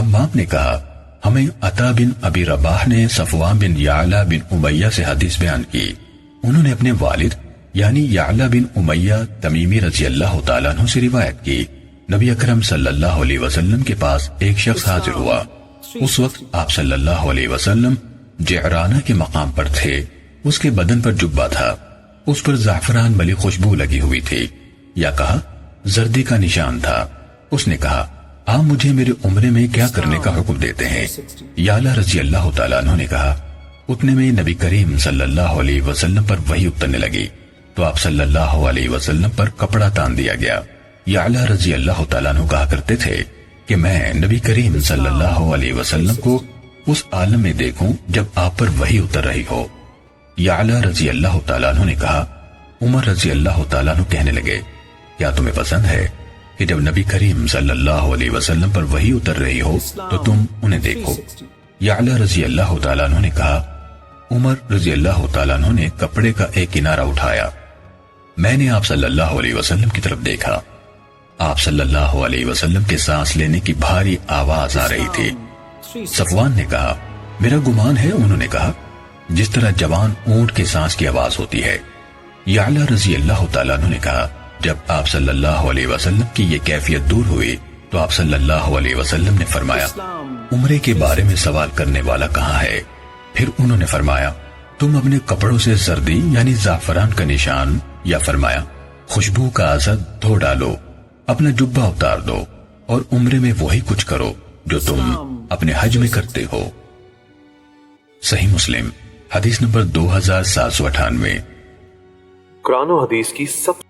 حمام نے کہا ہمیں عطا بن ابی رباح نے صفوان بن یعلا بن امیہ سے حدیث بیان کی. انہوں نے اپنے والد یعنی یعلا بن امیہ تمیمی رضی اللہ تعالیٰ عنہ سے روایت کی. نبی اکرم صلی اللہ علیہ وسلم کے پاس ایک شخص حاضر ہوا. اس وقت آپ صلی اللہ علیہ وسلم جعرانہ کے مقام پر تھے. اس کے بدن پر جبہ تھا. اس پر زعفران ملی خوشبو لگی ہوئی تھی یا کہا زردی کا نشان تھا. اس نے کہا آپ مجھے میرے عمرے میں کیا کرنے کا حکم دیتے ہیں؟ یعلا رضی اللہ تعالیٰ عنہ نے کہا اتنے میں نبی کریم صلی اللہ علیہ وسلم پر وحی اترنے لگی تو آپ صلی اللہ علیہ وسلم پر کپڑا تان دیا گیا. یعلا رضی اللہ تعالیٰ عنہ کہا کرتے تھے کہ میں نبی کریم صلی اللہ علیہ وسلم کو اس عالم میں دیکھوں جب آپ پر وحی اتر رہی ہو. یعلا رضی اللہ تعالیٰ عنہ نے کہا عمر رضی اللہ تعالیٰ عنہ کہنے لگے کیا تمہیں پسند ہے کہ جب نبی کریم صلی اللہ علیہ وسلم پر وحی اتر رہی ہو تو تم انہیں دیکھو؟ یعلا رضی اللہ تعالیٰ عنہ نے کہا عمر رضی اللہ تعالیٰ عنہ نے کپڑے کا ایک کنارہ اٹھایا. میں نے آپ صلی اللہ علیہ وسلم کی طرف دیکھا. آپ صلی اللہ علیہ وسلم کے سانس لینے کی بھاری آواز آ رہی تھی. صفوان نے کہا میرا گمان ہے انہوں نے کہا جس طرح جوان اونٹ کے سانس کی آواز ہوتی ہے. یعلا رضی اللہ تعالیٰ عنہ نے کہا جب آپ صلی اللہ علیہ وسلم کی یہ کیفیت دور ہوئی تو آپ صلی اللہ علیہ وسلم نے فرمایا عمرے کے بارے میں سوال کرنے والا کہاں ہے؟ پھر انہوں نے فرمایا تم اپنے کپڑوں سے زردی یعنی زعفران کا نشان یا فرمایا خوشبو کا اثر دھو ڈالو، اپنا جبہ اتار دو اور عمرے میں وہی کچھ کرو جو تم اپنے حج میں کرتے ہو. صحیح مسلم حدیث نمبر 2798. قرآن و حدیث کی سب